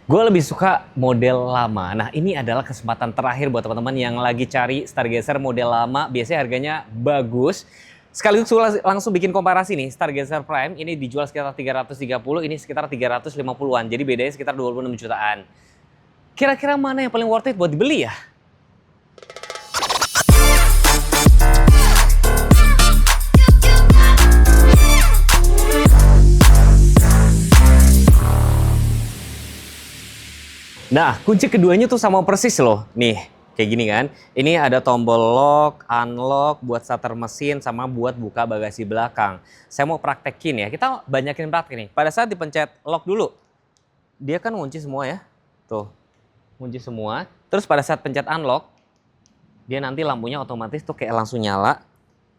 Gue lebih suka model lama. Nah, ini adalah kesempatan terakhir buat teman-teman yang lagi cari Stargazer model lama. Biasanya harganya bagus. Sekaligus langsung bikin komparasi nih. Stargazer Prime ini dijual sekitar 330, ini sekitar 350-an. Jadi bedanya sekitar 26 jutaan. Kira-kira mana yang paling worth it buat dibeli ya? Nah, kunci keduanya tuh sama persis loh. Nih, kayak gini kan. Ini ada tombol lock, unlock, buat starter mesin, sama buat buka bagasi belakang. Saya mau praktekin ya. Kita banyakin praktek nih. Pada saat dipencet lock dulu, dia kan ngunci semua ya. Tuh, ngunci semua. Terus pada saat pencet unlock, dia nanti lampunya otomatis tuh kayak langsung nyala.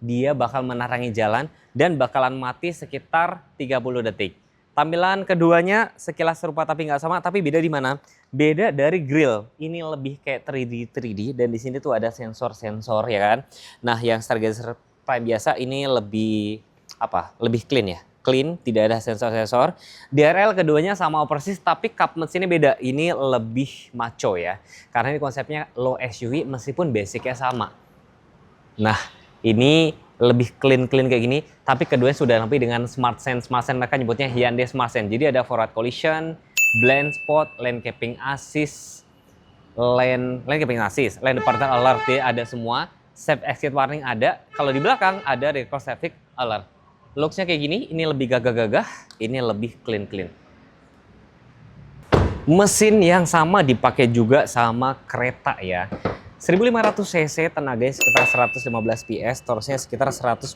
Dia bakal menerangi jalan dan bakalan mati sekitar 30 detik. Tampilan keduanya sekilas serupa tapi nggak sama, tapi beda di mana? Beda dari grill. Ini lebih kayak 3D dan di sini tuh ada sensor-sensor ya kan. Nah, yang Stargazer Prime biasa ini lebih apa? Lebih clean ya. Clean, tidak ada sensor-sensor. DRL keduanya sama persis tapi kap mesinnya beda. Ini lebih macho ya. Karena ini konsepnya low SUV meskipun basicnya sama. Nah, ini lebih clean kayak gini, tapi keduanya sudah dilengkapi dengan Smart Sense. Smart Sense mereka nyebutnya Hyundai Smart Sense. Jadi ada forward collision, blind spot, lane keeping assist, lane departure alert, dia ada semua. Safe exit warning ada. Kalau di belakang ada reverse traffic alert. Looks-nya kayak gini, ini lebih gagah-gagah, ini lebih clean. Mesin yang sama dipakai juga sama kereta ya. 1500 cc, tenaganya sekitar 115 PS, torsinya sekitar 143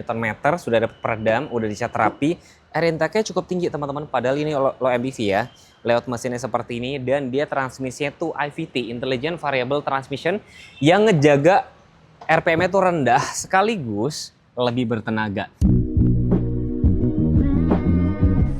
Nm, sudah ada peredam, udah dicat rapi. Air intake-nya cukup tinggi teman-teman, padahal ini low MPV ya. Lewat mesinnya seperti ini, dan dia transmisinya tuh IVT, Intelligent Variable Transmission, yang ngejaga RPM-nya tuh rendah, sekaligus lebih bertenaga.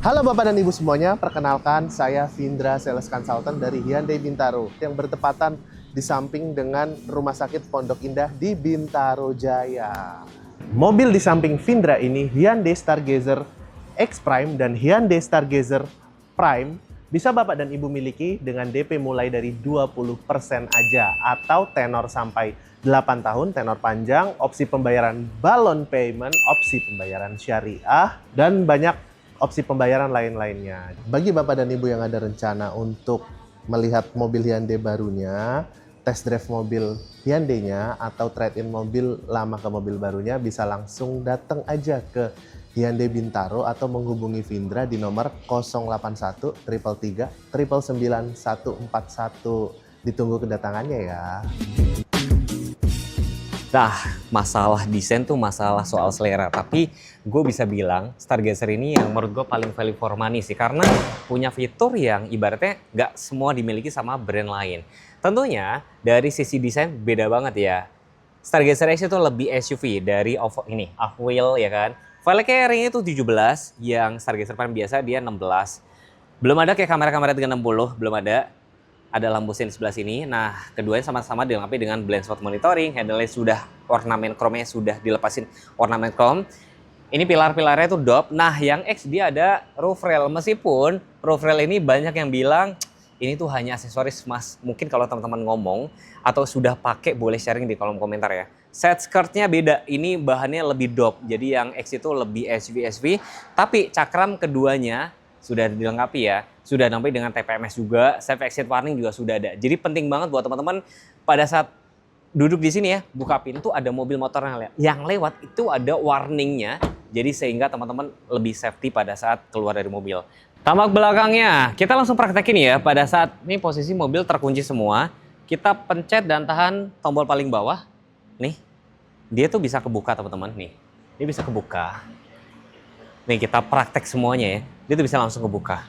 Halo Bapak dan Ibu semuanya, perkenalkan saya Vindra Sales Consultant dari Hyundai Bintaro yang bertepatan di samping dengan Rumah Sakit Pondok Indah di Bintaro Jaya. Mobil di samping Vindra ini Hyundai Stargazer X Prime dan Hyundai Stargazer Prime bisa Bapak dan Ibu miliki dengan DP mulai dari 20% aja atau tenor sampai 8 tahun, tenor panjang, opsi pembayaran balloon payment, opsi pembayaran syariah, dan banyak opsi pembayaran lain-lainnya. Bagi Bapak dan Ibu yang ada rencana untuk melihat mobil Hyundai barunya, test drive mobil Hyundai-nya atau trade-in mobil lama ke mobil barunya, bisa langsung datang aja ke Hyundai Bintaro atau menghubungi Vindra di nomor 081 333 999 141. Ditunggu kedatangannya ya. Nah, masalah desain tuh masalah soal selera. Tapi gue bisa bilang Stargazer ini yang menurut gue paling value for money sih. Karena punya fitur yang ibaratnya nggak semua dimiliki sama brand lain. Tentunya dari sisi desain beda banget ya. Stargazer X itu lebih SUV dari off-wheel ya kan. Velg carrying itu 17, yang Stargazer Prime biasa dia 16. Belum ada kayak kamera-kamera 360, belum ada. Ada lampu sen di sebelah sini. Nah, keduanya sama-sama dilengkapi dengan blind spot monitoring. Handle-nya sudah ornamen chrome-nya sudah dilepasin ornamen chrome. Ini pilar-pilarnya itu dop. Nah, yang X dia ada roof rail. Meskipun roof rail ini banyak yang bilang ini tuh hanya aksesoris mas. Mungkin kalau teman-teman ngomong atau sudah pakai boleh sharing di kolom komentar ya. Set skirtnya beda. Ini bahannya lebih dop. Jadi yang X itu lebih SUV. Tapi cakram keduanya sudah dilengkapi ya, sudah dilengkapi dengan TPMS juga, safe exit warning juga sudah ada. Jadi penting banget buat teman-teman pada saat duduk di sini ya, buka pintu ada mobil motor yang lewat itu ada warningnya. Jadi sehingga teman-teman lebih safety pada saat keluar dari mobil. Tampak belakangnya, kita langsung praktekin ya. Pada saat ini posisi mobil terkunci semua, kita pencet dan tahan tombol paling bawah. Nih, dia tuh bisa kebuka teman-teman nih. Dia bisa kebuka. Nih kita praktek semuanya ya. Dia tuh bisa langsung kebuka.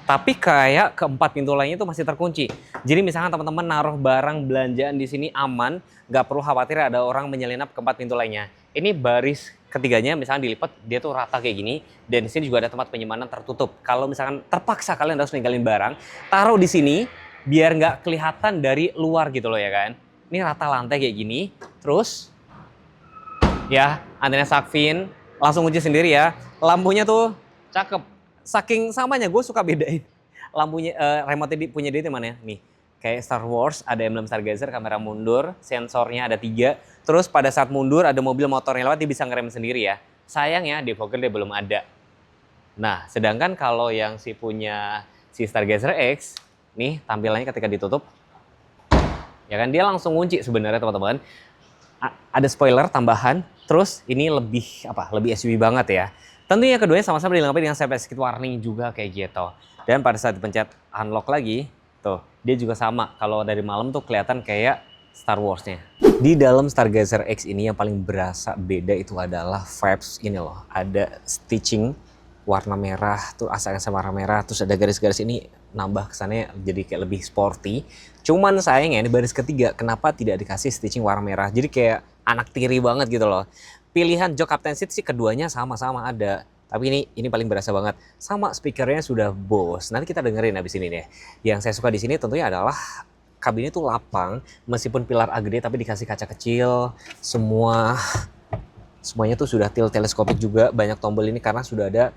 Tapi kayak keempat pintu lainnya itu masih terkunci. Jadi misalkan teman-teman naruh barang belanjaan di sini aman, nggak perlu khawatir ada orang menyelinap keempat pintu lainnya. Ini baris ketiganya misalkan dilipat, dia tuh rata kayak gini. Dan di sini juga ada tempat penyimpanan tertutup. Kalau misalkan terpaksa kalian harus ninggalin barang, taruh di sini biar nggak kelihatan dari luar gitu loh ya kan. Ini rata lantai kayak gini. Terus ya antena shark fin, langsung kunci sendiri ya. Lampunya tuh cakep. Saking samanya gue suka bedain lampunya, remote punya dia itu mana ya? Nih, kayak Star Wars, ada emblem Stargazer, kamera mundur, sensornya ada 3. Terus pada saat mundur ada mobil motornya lewat, dia bisa ngerem sendiri ya. Sayangnya defogger dia belum ada. Nah, sedangkan kalau yang punya si Stargazer X, nih tampilannya ketika ditutup, ya kan dia langsung kunci sebenarnya teman-teman. Ada spoiler tambahan, terus ini lebih lebih SUV banget ya. Tentunya keduanya sama-sama dilengkapi dengan safety exit warning juga kayak gitu. Dan pada saat dipencet unlock lagi, tuh dia juga sama. Kalau dari malam tuh kelihatan kayak Star Wars-nya. Di dalam Stargazer X ini yang paling berasa beda itu adalah vibes ini loh. Ada stitching warna merah, tuh asa-asa warna merah, terus ada garis-garis ini nambah kesannya jadi kayak lebih sporty. Cuman sayangnya di baris ketiga kenapa tidak dikasih stitching warna merah. Jadi kayak anak tiri banget gitu loh. Pilihan jok captain seat sih keduanya sama-sama ada. Tapi ini paling berasa banget. Sama speakernya sudah Bose. Nanti kita dengerin abis ini deh. Yang saya suka di sini tentunya adalah kabin itu lapang, meskipun pilar A gede tapi dikasih kaca kecil. Semuanya tuh sudah teleskopik juga. Banyak tombol ini karena sudah ada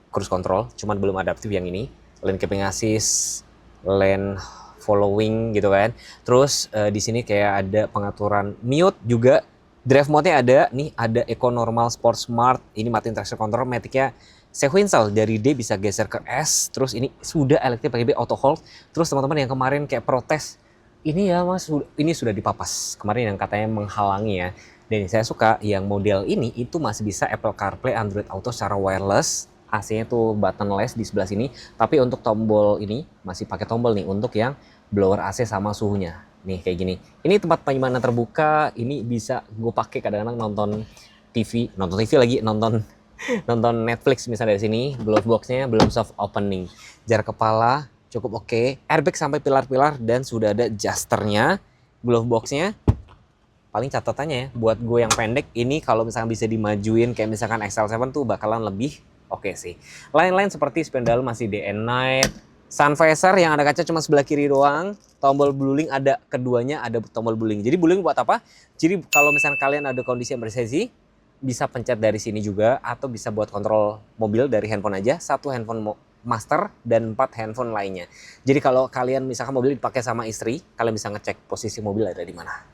cruise control, cuman belum adaptif yang ini. Lane keeping assist, lane following gitu kan. Terus di sini kayak ada pengaturan mute juga. Drive mode-nya ada, nih ada Eco, Normal, Sport, Smart. Ini matiin traction control, matic-nya sequential dari D bisa geser ke S. Terus ini sudah electric pakai B auto hold. Terus teman-teman yang kemarin kayak protes, ini ya mas, ini sudah dipapas. Kemarin yang katanya menghalangi ya. Dan saya suka yang model ini itu masih bisa Apple CarPlay, Android Auto secara wireless. AC-nya tuh buttonless di sebelah sini, tapi untuk tombol ini masih pakai tombol nih untuk yang blower AC sama suhunya. Nih kayak gini. Ini tempat penyimpanan terbuka, ini bisa gue pakai kadang-kadang nonton TV lagi, nonton Netflix misalnya dari sini. Glove box-nya belum soft opening. Jarak kepala cukup oke. Airbag sampai pilar-pilar dan sudah ada adjusternya. Glove box-nya paling catatannya ya, buat gue yang pendek ini kalau misalkan bisa dimajuin kayak misalkan XL7 tuh bakalan lebih oke sih. Lain-lain seperti spendal masih day and night. Sun visor yang ada kaca cuma sebelah kiri doang. Tombol blueling ada keduanya, ada tombol blueling. Jadi blueling buat apa? Jadi kalau misalkan kalian ada kondisi emergency, bisa pencet dari sini juga. Atau bisa buat kontrol mobil dari handphone aja. 1 handphone master dan 4 handphone lainnya. Jadi kalau kalian misalkan mobil dipakai sama istri, kalian bisa ngecek posisi mobil ada di mana.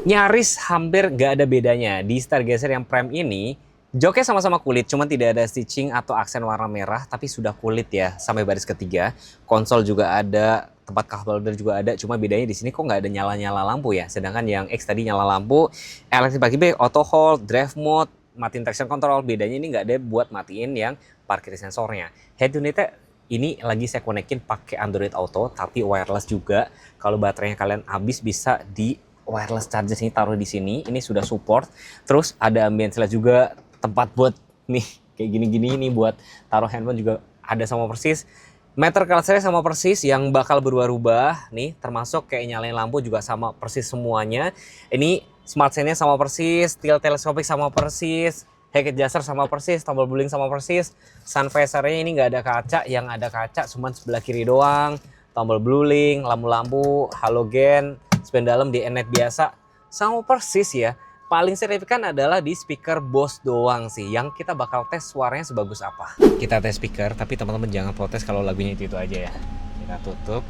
Nyaris hampir gak ada bedanya. Di Stargazer yang Prime ini, joknya sama-sama kulit, cuman tidak ada stitching atau aksen warna merah, tapi sudah kulit ya sampai baris ketiga. Konsol juga ada, tempat cup holder juga ada, cuma bedanya di sini kok nggak ada nyala-nyala lampu ya. Sedangkan yang X tadi nyala lampu, electric pakai B, auto hold, drive mode, matiin traction control. Bedanya ini nggak ada buat matiin yang parkir sensornya. Head unitnya ini lagi saya konekin pakai Android Auto, tapi wireless juga. Kalau baterainya kalian habis bisa di wireless charger ini taruh di sini. Ini sudah support. Terus ada ambience light juga. Tempat buat nih kayak gini-gini ini buat taruh handphone juga ada sama persis. Meter clutch-nya sama persis, yang bakal berubah-ubah nih, termasuk kayak nyalain lampu juga sama persis semuanya. Ini smart scene-nya sama persis, tilt teleskopik sama persis, head adjuster sama persis, tombol blueling sama persis. Sun visor-nya ini nggak ada kaca, yang ada kaca cuma sebelah kiri doang. Tombol blueling, lampu-lampu, halogen, spendalem di net biasa sama persis ya. Paling signifikan adalah di speaker Bose doang sih, yang kita bakal tes suaranya sebagus apa. Kita tes speaker, tapi teman-teman jangan protes kalau lagunya itu aja ya. Kita tutup.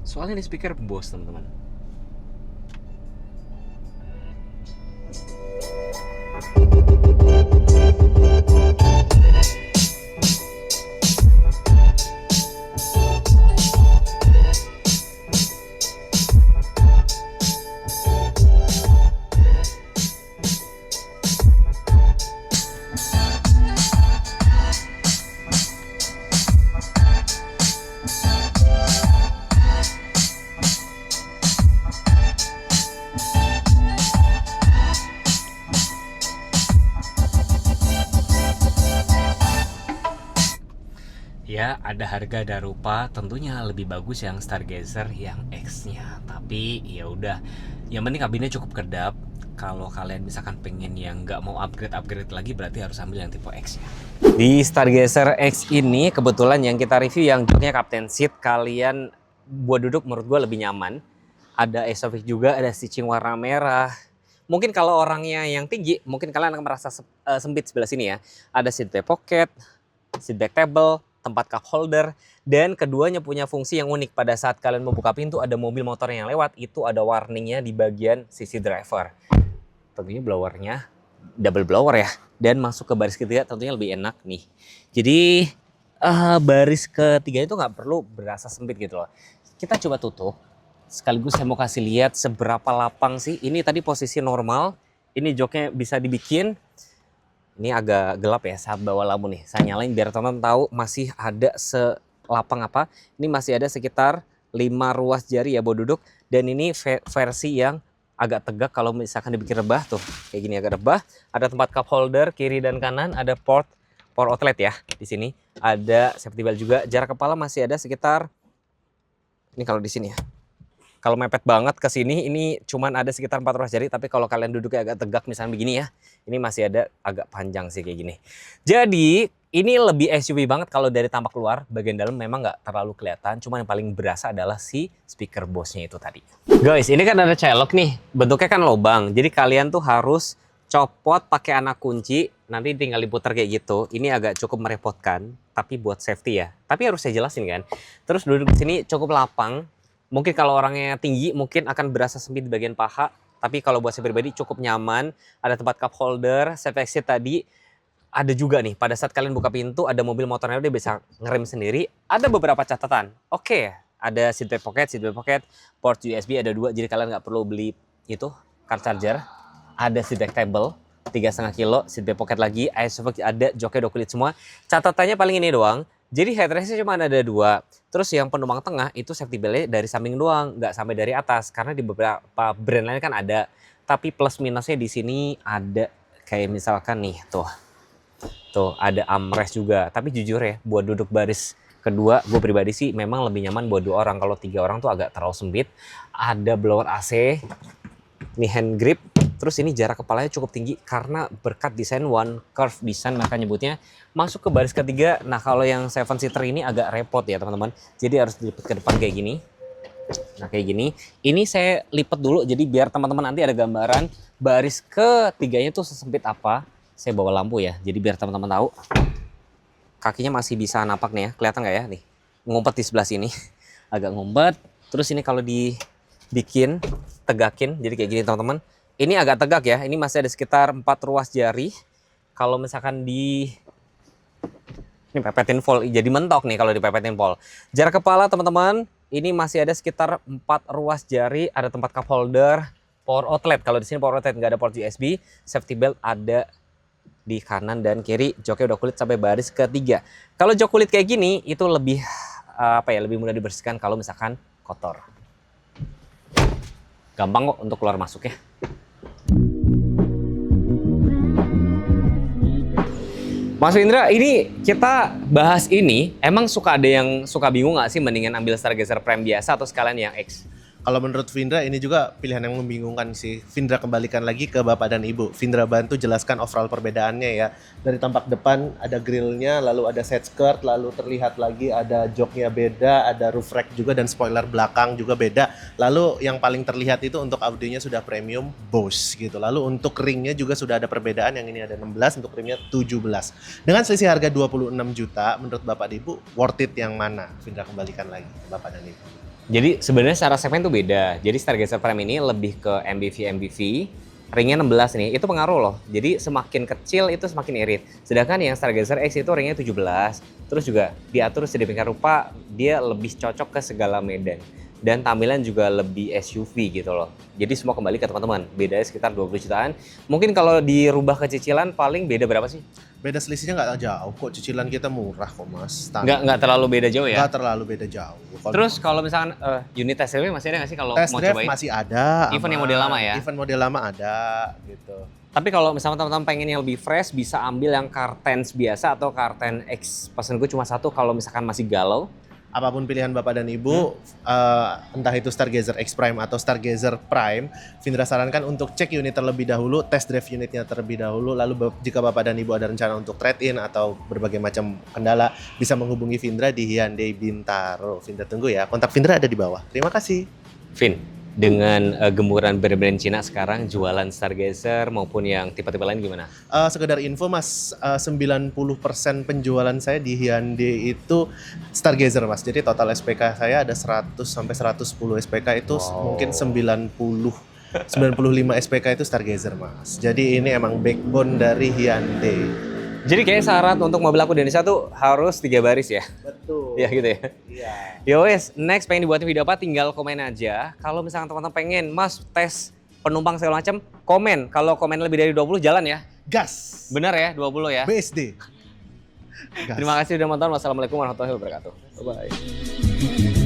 Soalnya ini speaker Bose teman-teman. Ya, ada harga ada rupa, tentunya lebih bagus yang Stargazer yang X-nya. Tapi ya udah, yang penting kabinnya cukup kedap. Kalau kalian misalkan pengen yang nggak mau upgrade lagi, berarti harus ambil yang tipe X ya. Di Stargazer X ini kebetulan yang kita review yang joknya captain seat, kalian buat duduk menurut gue lebih nyaman. Ada isofix juga, ada stitching warna merah. Mungkin kalau orangnya yang tinggi, mungkin kalian akan merasa sempit sebelah sini ya. Ada seat back pocket, seat back table, tempat cup holder, dan keduanya punya fungsi yang unik. Pada saat kalian membuka pintu, ada mobil motor yang lewat, itu ada warningnya di bagian sisi driver. Tentunya blowernya double blower ya, dan masuk ke baris ketiga tentunya lebih enak nih. Jadi baris ketiga itu nggak perlu berasa sempit gitu loh. Kita coba tutup, sekaligus saya mau kasih lihat seberapa lapang sih. Ini tadi posisi normal, ini joknya bisa dibikin. Ini agak gelap ya, saat bawa lampu nih. Saya nyalain biar teman-teman tahu masih ada selapang apa. Ini masih ada sekitar 5 ruas jari ya buat duduk. Dan ini versi yang agak tegak kalau misalkan dibikin rebah tuh. Kayak gini agak rebah. Ada tempat cup holder kiri dan kanan, ada port power outlet ya di sini. Ada safety belt juga. Jarak kepala masih ada sekitar, ini kalau di sini ya. Kalau mepet banget ke sini, ini cuman ada sekitar 4 ruas jari. Tapi kalau kalian duduknya agak tegak misalnya begini ya, ini masih ada agak panjang sih kayak gini. Jadi ini lebih SUV banget kalau dari tampak luar. Bagian dalam memang nggak terlalu kelihatan. Cuman yang paling berasa adalah si speaker Bose-nya itu tadi. Guys, ini kan ada celok nih. Bentuknya kan lubang. Jadi kalian tuh harus copot pakai anak kunci. Nanti tinggal diputar kayak gitu. Ini agak cukup merepotkan. Tapi buat safety ya. Tapi harus saya jelasin kan. Terus duduk di sini cukup lapang. Mungkin kalau orangnya tinggi mungkin akan berasa sempit di bagian paha. Tapi kalau buat saya pribadi cukup nyaman. Ada tempat cup holder, safe exit tadi. Ada juga nih pada saat kalian buka pintu ada mobil motornya dia bisa ngerem sendiri. Ada beberapa catatan. Oke, ada seat belt pocket, port USB ada 2. Jadi kalian nggak perlu beli itu car charger. Ada seat back table 3,5 kilo, seat belt pocket lagi, ISOFIX ada, joknya udah kulit semua. Catatannya paling ini doang. Jadi headrestnya cuma ada 2. Terus yang penumpang tengah itu safety beltnya dari samping doang, nggak sampai dari atas. Karena di beberapa brand lain kan ada. Tapi plus minusnya di sini ada kayak misalkan nih tuh ada armrest juga. Tapi jujur ya, buat duduk baris kedua, gue pribadi sih memang lebih nyaman buat 2 orang. Kalau 3 orang tuh agak terlalu sempit. Ada blower AC, ini hand grip. Terus ini jarak kepalanya cukup tinggi karena berkat desain one curve design maka nyebutnya masuk ke baris ketiga. Nah kalau yang 7-seater ini agak repot ya teman-teman. Jadi harus dilipat ke depan kayak gini. Nah kayak gini. Ini saya lipat dulu jadi biar teman-teman nanti ada gambaran baris ketiganya tuh sesempit apa. Saya bawa lampu ya. Jadi biar teman-teman tahu. Kakinya masih bisa napak nih ya. Kelihatan nggak ya nih? Ngumpet di sebelah sini. Agak ngumpet. Terus ini kalau dibikin tegakin. Jadi kayak gini teman-teman. Ini agak tegak ya, ini masih ada sekitar 4 ruas jari. Kalau misalkan ini pepetin pol, jadi mentok nih kalau dipepetin pol. Jarak kepala teman-teman, ini masih ada sekitar 4 ruas jari. Ada tempat cup holder, power outlet. Kalau di sini power outlet nggak ada port USB. Safety belt ada di kanan dan kiri. Joknya udah kulit sampai baris ketiga. Kalau jok kulit kayak gini, itu lebih lebih mudah dibersihkan kalau misalkan kotor. Gampang kok untuk keluar masuk ya. Mas Findra, ini kita bahas ini, emang suka ada yang suka bingung nggak sih mendingan ambil Stargazer Prime biasa atau sekalian yang X? Kalau menurut Vindra ini juga pilihan yang membingungkan sih. Vindra kembalikan lagi ke Bapak dan Ibu. Vindra bantu jelaskan overall perbedaannya ya. Dari tampak depan ada grillnya, lalu ada set skirt, lalu terlihat lagi ada joknya beda, ada roof rack juga dan spoiler belakang juga beda. Lalu yang paling terlihat itu untuk audionya sudah premium Bose gitu. Lalu untuk ringnya juga sudah ada perbedaan, yang ini ada 16, untuk ringnya 17. Dengan selisih harga 26 juta, menurut Bapak dan Ibu worth it yang mana? Vindra kembalikan lagi ke Bapak dan Ibu. Jadi sebenarnya secara segmen tuh beda. Jadi Stargazer Prime ini lebih ke MPV, ringnya 16 nih, itu pengaruh loh. Jadi semakin kecil itu semakin irit. Sedangkan yang Stargazer X itu ringnya 17. Terus juga diatur sedemikian rupa, dia lebih cocok ke segala medan. Dan tampilan juga lebih SUV gitu loh. Jadi semua kembali ke teman-teman. Bedanya sekitar 20 jutaan. Mungkin kalau dirubah ke cicilan paling beda berapa sih? Beda selisihnya nggak jauh kok, cicilan kita murah kok mas. Nggak terlalu beda jauh ya? Nggak terlalu beda jauh. Terus kalau misalkan unit test drive masih ada nggak sih kalau test mau drive cobain? masih ada. Even yang model lama ya? Even model lama ada gitu. Tapi kalau misalnya teman-teman pengen yang lebih fresh, bisa ambil yang Car10 biasa atau Car10 X. Pesan gue cuma satu kalau misalkan masih galau. Apapun pilihan Bapak dan Ibu, entah itu Stargazer X Prime atau Stargazer Prime, Vindra sarankan untuk cek unit terlebih dahulu, test drive unitnya terlebih dahulu, lalu jika Bapak dan Ibu ada rencana untuk trade-in atau berbagai macam kendala, bisa menghubungi Vindra di Hyundai Bintaro. Vindra tunggu ya, kontak Vindra ada di bawah. Terima kasih. Vin, dengan gemburan brand-brand Cina sekarang jualan Stargazer maupun yang tipe-tipe lain gimana? Sekedar info Mas, 90% penjualan saya di Hyundai itu Stargazer Mas. Jadi total SPK saya ada 100 sampai 110 SPK itu mungkin 95 SPK itu Stargazer Mas. Jadi ini emang backbone dari Hyundai. Jadi kayak syarat untuk mobil aku di Indonesia tuh harus 3 baris ya? Betul. Iya gitu ya? Iya. Yowes, next pengen dibuatin video apa tinggal komen aja. Kalau misalkan teman-teman pengen Mas tes penumpang segala macam, komen. Kalau komen lebih dari 20 jalan ya? Gas. Bener ya 20 ya? BSD. Gas. Terima kasih sudah nonton. Wassalamualaikum warahmatullahi wabarakatuh. Bye-bye.